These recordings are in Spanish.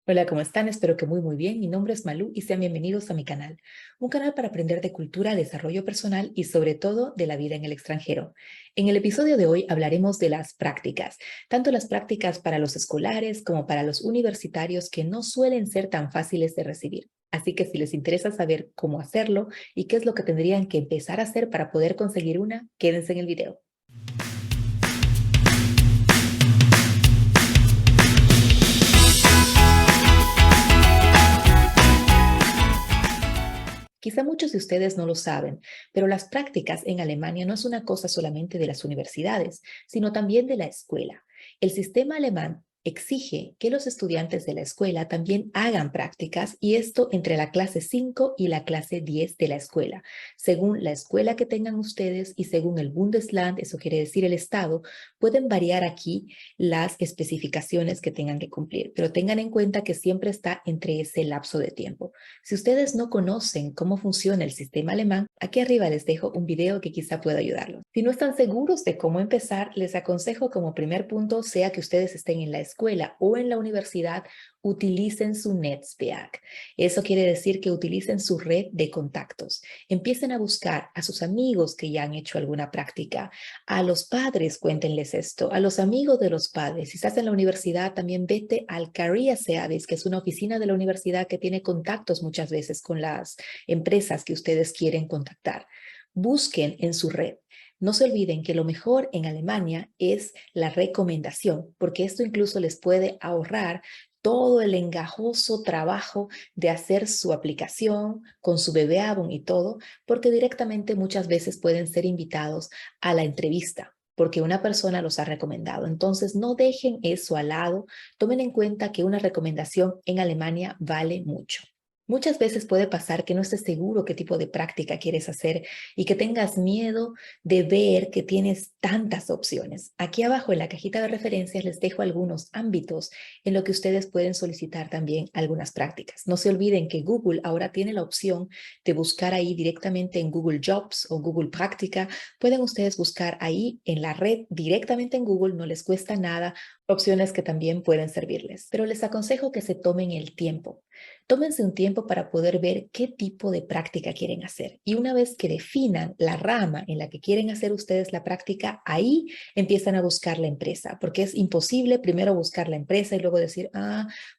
Hola, ¿cómo están? Espero que muy bien. Mi nombre es Malú y sean bienvenidos a mi canal. Un canal para aprender de cultura, desarrollo personal y sobre todo de la vida en el extranjero. En el episodio de hoy hablaremos de las prácticas, tanto las prácticas para los escolares como para los universitarios que no suelen ser tan fáciles de recibir. Así que si les interesa saber cómo hacerlo y qué es lo que tendrían que empezar a hacer para poder conseguir una, quédense en el video. Quizá muchos de ustedes no lo saben, pero las prácticas en Alemania no es una cosa solamente de las universidades, sino también de la escuela. El sistema alemán exige que los estudiantes de la escuela también hagan prácticas y esto entre la clase 5 y la clase 10 de la escuela. Según la escuela que tengan ustedes y según el Bundesland, eso quiere decir el estado, pueden variar aquí las especificaciones que tengan que cumplir, pero tengan en cuenta que siempre está entre ese lapso de tiempo. Si ustedes no conocen cómo funciona el sistema alemán, aquí arriba les dejo un video que quizá pueda ayudarlos. Si no están seguros de cómo empezar, les aconsejo como primer punto, sea que ustedes estén en la escuela o en la universidad, utilicen su Netzwerk. Eso quiere decir que utilicen su red de contactos. Empiecen a buscar a sus amigos que ya han hecho alguna práctica, a los padres, cuéntenles esto, a los amigos de los padres. Si estás en la universidad, también vete al Career Service, que es una oficina de la universidad que tiene contactos muchas veces con las empresas que ustedes quieren contactar. Busquen en su red. No se olviden que lo mejor en Alemania es la recomendación, porque esto incluso les puede ahorrar todo el engajoso trabajo de hacer su aplicación con su Bewerbung y todo, porque directamente muchas veces pueden ser invitados a la entrevista porque una persona los ha recomendado. Entonces, no dejen eso al lado. Tomen en cuenta que una recomendación en Alemania vale mucho. Muchas veces puede pasar que no estés seguro qué tipo de práctica quieres hacer y que tengas miedo de ver que tienes tantas opciones. Aquí abajo en la cajita de referencias les dejo algunos ámbitos en lo que ustedes pueden solicitar también algunas prácticas. No se olviden que Google ahora tiene la opción de buscar ahí directamente en Google Jobs o Google Práctica. Pueden ustedes buscar ahí en la red directamente en Google, no les cuesta nada, opciones que también pueden servirles. Pero les aconsejo que se tomen el tiempo. Tómense un tiempo para poder ver qué tipo de práctica quieren hacer. Y una vez que definan la rama en la que quieren hacer ustedes la práctica, ahí empiezan a buscar la empresa, porque es imposible primero buscar la empresa y luego decir,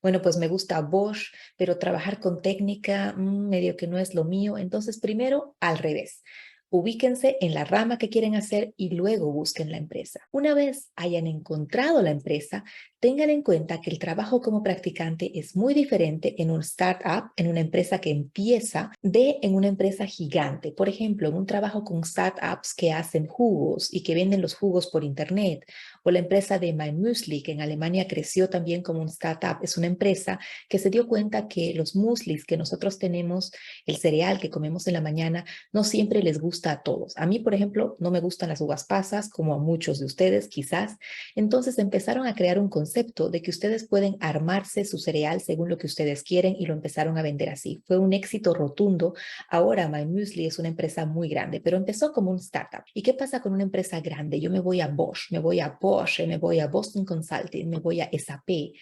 bueno, pues me gusta Bosch, pero trabajar con técnica, medio que no es lo mío. Entonces, primero al revés. Ubíquense en la rama que quieren hacer y luego busquen la empresa. Una vez hayan encontrado la empresa, tengan en cuenta que el trabajo como practicante es muy diferente en un startup, en una empresa que empieza, de en una empresa gigante. Por ejemplo, en un trabajo con startups que hacen jugos y que venden los jugos por internet, o la empresa de My Müsli, que en Alemania creció también como un startup. Es una empresa que se dio cuenta que los mueslis que nosotros tenemos, el cereal que comemos en la mañana, no siempre les gusta a todos. A mí, por ejemplo, no me gustan las uvas pasas, como a muchos de ustedes quizás. Entonces empezaron a crear un concepto de que ustedes pueden armarse su cereal según lo que ustedes quieren y lo empezaron a vender así. Fue un éxito rotundo. Ahora My Muesli es una empresa muy grande, pero empezó como un startup. ¿Y qué pasa con una empresa grande? Yo me voy a Bosch, me voy a Porsche, me voy a Boston Consulting, me voy a SAP,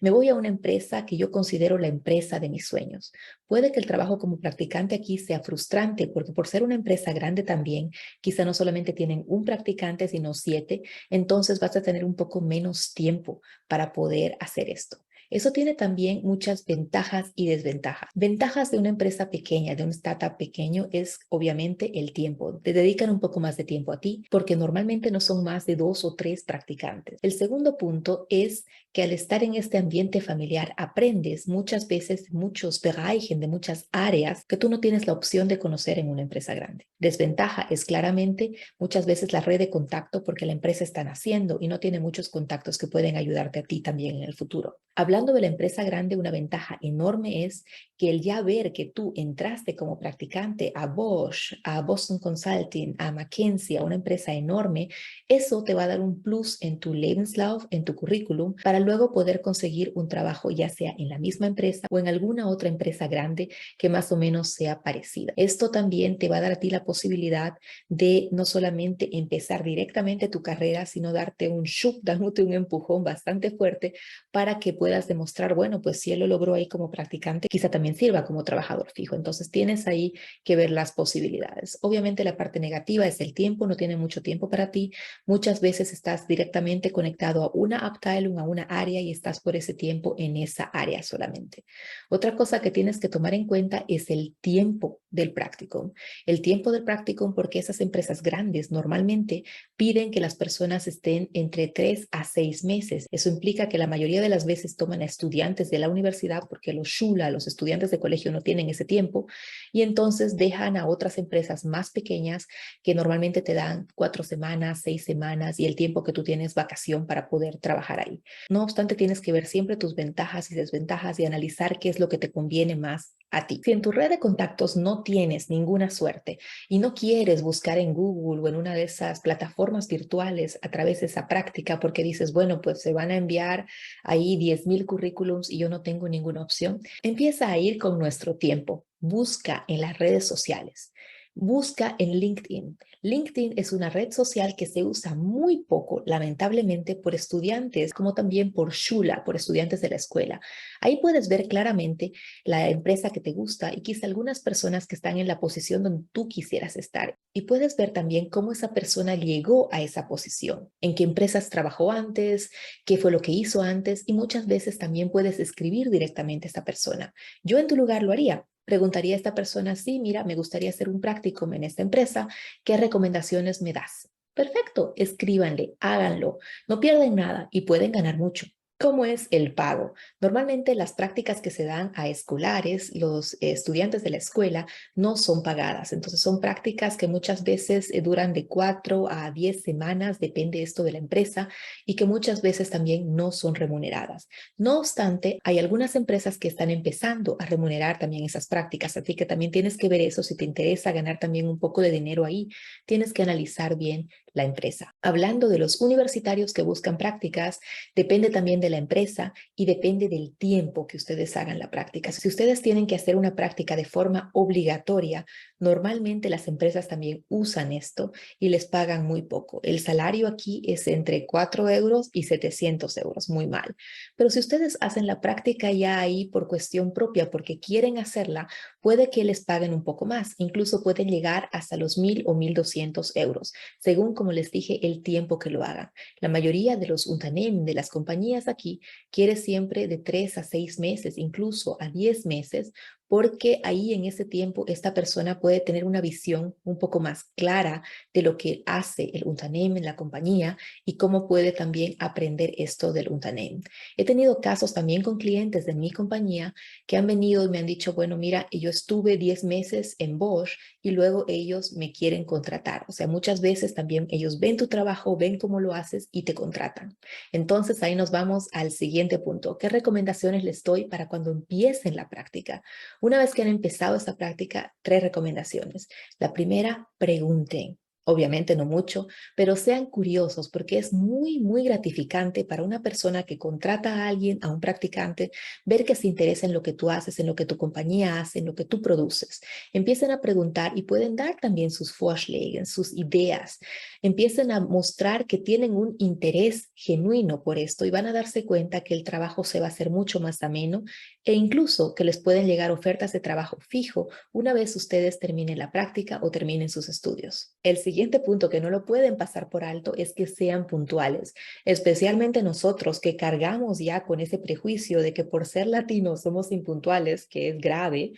me voy a una empresa que yo considero la empresa de mis sueños. Puede que el trabajo como practicante aquí sea frustrante porque por ser una empresa grande también, quizá no solamente tienen un practicante, sino 7, entonces vas a tener un poco menos tiempo para poder hacer esto. Eso tiene también muchas ventajas y desventajas. Ventajas de una empresa pequeña, de un startup pequeño, es obviamente el tiempo. Te dedican un poco más de tiempo a ti porque normalmente no son más de 2 o 3 practicantes. El segundo punto es que al estar en este ambiente familiar aprendes muchas veces muchos Bereichen de muchas áreas que tú no tienes la opción de conocer en una empresa grande. Desventaja es claramente muchas veces la red de contacto porque la empresa está naciendo y no tiene muchos contactos que pueden ayudarte a ti también en el futuro. Hablando de la empresa grande, una ventaja enorme es que el ya ver que tú entraste como practicante a Bosch, a Boston Consulting, a McKinsey, a una empresa enorme, eso te va a dar un plus en tu Lebenslauf, en tu currículum, para luego poder conseguir un trabajo ya sea en la misma empresa o en alguna otra empresa grande que más o menos sea parecida. Esto también te va a dar a ti la posibilidad de no solamente empezar directamente tu carrera, sino darte un shuk, dándote un empujón bastante fuerte para que puedas demostrar, bueno, pues si él lo logró ahí como practicante, quizá también sirva como trabajador fijo. Entonces tienes ahí que ver las posibilidades. Obviamente la parte negativa es el tiempo, no tiene mucho tiempo para ti. Muchas veces estás directamente conectado a una Abteilung, a una área y estás por ese tiempo en esa área solamente. Otra cosa que tienes que tomar en cuenta es el tiempo del practicum. El tiempo del practicum porque esas empresas grandes normalmente piden que las personas estén entre 3 a 6 meses. Eso implica que la mayoría de las veces toman a estudiantes de la universidad porque los shula, los estudiantes de colegio no tienen ese tiempo y entonces dejan a otras empresas más pequeñas que normalmente te dan 4 semanas, 6 semanas y el tiempo que tú tienes vacación para poder trabajar ahí. No obstante, tienes que ver siempre tus ventajas y desventajas y analizar qué es lo que te conviene más a ti. Si en tu red de contactos no tienes ninguna suerte y no quieres buscar en Google o en una de esas plataformas virtuales a través de esa práctica porque dices, bueno, pues se van a enviar ahí 10,000 currículums y yo no tengo ninguna opción, empieza a ir con nuestro tiempo. Busca en las redes sociales. Busca en LinkedIn. LinkedIn es una red social que se usa muy poco, lamentablemente, por estudiantes, como también por Shula, por estudiantes de la escuela. Ahí puedes ver claramente la empresa que te gusta y quizá algunas personas que están en la posición donde tú quisieras estar. Y puedes ver también cómo esa persona llegó a esa posición, en qué empresas trabajó antes, qué fue lo que hizo antes y muchas veces también puedes escribir directamente a esta persona. Yo en tu lugar lo haría. Preguntaría a esta persona, sí, mira, me gustaría hacer un practicum en esta empresa, ¿qué recomendaciones me das? Perfecto, escríbanle, háganlo, no pierden nada y pueden ganar mucho. ¿Cómo es el pago? Normalmente las prácticas que se dan a escolares, los estudiantes de la escuela, no son pagadas. Entonces son prácticas que muchas veces duran de 4 a 10 semanas, depende esto de la empresa, y que muchas veces también no son remuneradas. No obstante, hay algunas empresas que están empezando a remunerar también esas prácticas, así que también tienes que ver eso. Si te interesa ganar también un poco de dinero ahí, tienes que analizar bien la empresa. Hablando de los universitarios que buscan prácticas, depende también de la empresa y depende del tiempo que ustedes hagan la práctica. Si ustedes tienen que hacer una práctica de forma obligatoria, normalmente las empresas también usan esto y les pagan muy poco. El salario aquí es entre 4 euros y 700 euros, muy mal. Pero si ustedes hacen la práctica ya ahí por cuestión propia, porque quieren hacerla, puede que les paguen un poco más. Incluso pueden llegar hasta los 1,000 o 1,200 euros, según, como les dije, el tiempo que lo hagan. La mayoría de los Unternehmen, de las compañías aquí, quiere siempre de 3 a 6 meses, incluso a 10 meses, porque ahí en ese tiempo esta persona puede tener una visión un poco más clara de lo que hace el Unternehmen, la compañía, y cómo puede también aprender esto del Unternehmen. He tenido casos también con clientes de mi compañía que han venido y me han dicho, bueno, mira, yo estuve 10 meses en Bosch y luego ellos me quieren contratar. O sea, muchas veces también ellos ven tu trabajo, ven cómo lo haces y te contratan. Entonces ahí nos vamos al siguiente punto. ¿Qué recomendaciones les doy para cuando empiecen la práctica? Una vez que han empezado esta práctica, 3 recomendaciones. La primera, pregunten. Obviamente no mucho, pero sean curiosos porque es muy, muy gratificante para una persona que contrata a alguien, a un practicante, ver que se interesa en lo que tú haces, en lo que tu compañía hace, en lo que tú produces. Empiecen a preguntar y pueden dar también sus Vorschläge, sus ideas. Empiecen a mostrar que tienen un interés genuino por esto y van a darse cuenta que el trabajo se va a hacer mucho más ameno e incluso que les pueden llegar ofertas de trabajo fijo una vez ustedes terminen la práctica o terminen sus estudios. El siguiente punto que no lo pueden pasar por alto es que sean puntuales, especialmente nosotros que cargamos ya con ese prejuicio de que por ser latinos somos impuntuales, que es grave.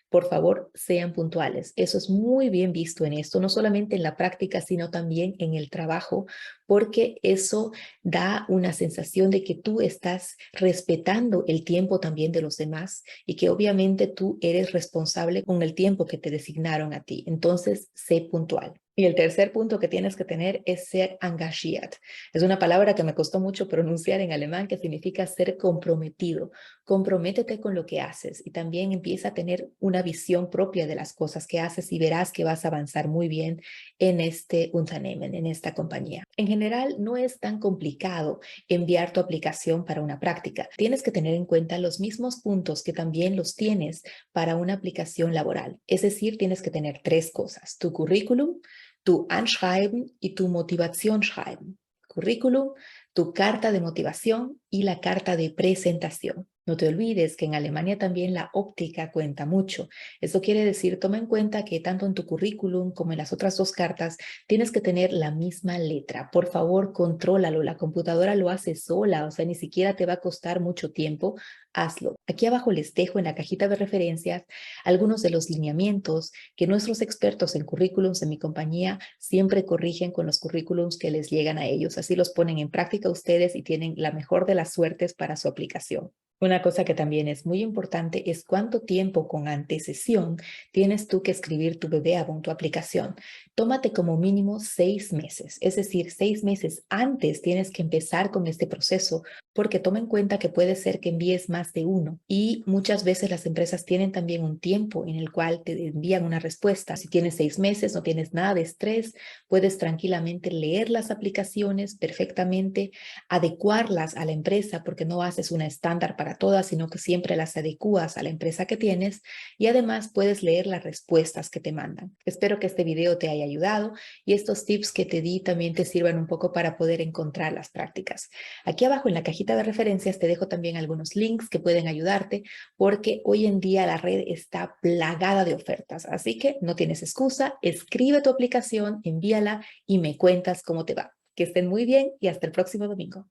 Por favor, sean puntuales. Eso es muy bien visto en esto, no solamente en la práctica, sino también en el trabajo, porque eso da una sensación de que tú estás respetando el tiempo también de los demás y que obviamente tú eres responsable con el tiempo que te designaron a ti. Entonces, sé puntual. Y el tercer punto que tienes que tener es ser engagiert. Es una palabra que me costó mucho pronunciar en alemán, que significa ser comprometido. Comprométete con lo que haces y también empieza a tener una visión propia de las cosas que haces y verás que vas a avanzar muy bien en este Unternehmen, en esta compañía. En general, no es tan complicado enviar tu aplicación para una práctica. Tienes que tener en cuenta los mismos puntos que también los tienes para una aplicación laboral. Es decir, tienes que tener tres cosas: tu currículum, tu Anschreiben y tu Motivationsschreiben. Currículum, tu carta de motivación y la carta de presentación. No te olvides que en Alemania también la óptica cuenta mucho. Eso quiere decir, toma en cuenta que tanto en tu currículum como en las otras dos cartas tienes que tener la misma letra. Por favor, contrólalo. La computadora lo hace sola, o sea, ni siquiera te va a costar mucho tiempo. Hazlo. Aquí abajo les dejo en la cajita de referencias algunos de los lineamientos que nuestros expertos en currículums en mi compañía siempre corrigen con los currículums que les llegan a ellos. Así los ponen en práctica ustedes y tienen la mejor de las suertes para su aplicación. Una cosa que también es muy importante es cuánto tiempo con antecesión tienes tú que escribir tu BBA en tu aplicación. Tómate como mínimo 6 meses, es decir, 6 meses antes tienes que empezar con este proceso, porque toma en cuenta que puede ser que envíes más de uno y muchas veces las empresas tienen también un tiempo en el cual te envían una respuesta. Si tienes 6 meses, no tienes nada de estrés, puedes tranquilamente leer las aplicaciones perfectamente, adecuarlas a la empresa, porque no haces una estándar para todas, sino que siempre las adecuas a la empresa que tienes y además puedes leer las respuestas que te mandan. Espero que este video te haya ayudado y estos tips que te di también te sirvan un poco para poder encontrar las prácticas. Aquí abajo en la cajita de referencias te dejo también algunos links que pueden ayudarte, porque hoy en día la red está plagada de ofertas, así que no tienes excusa, escribe tu aplicación, envíala y me cuentas cómo te va. Que estén muy bien y hasta el próximo domingo.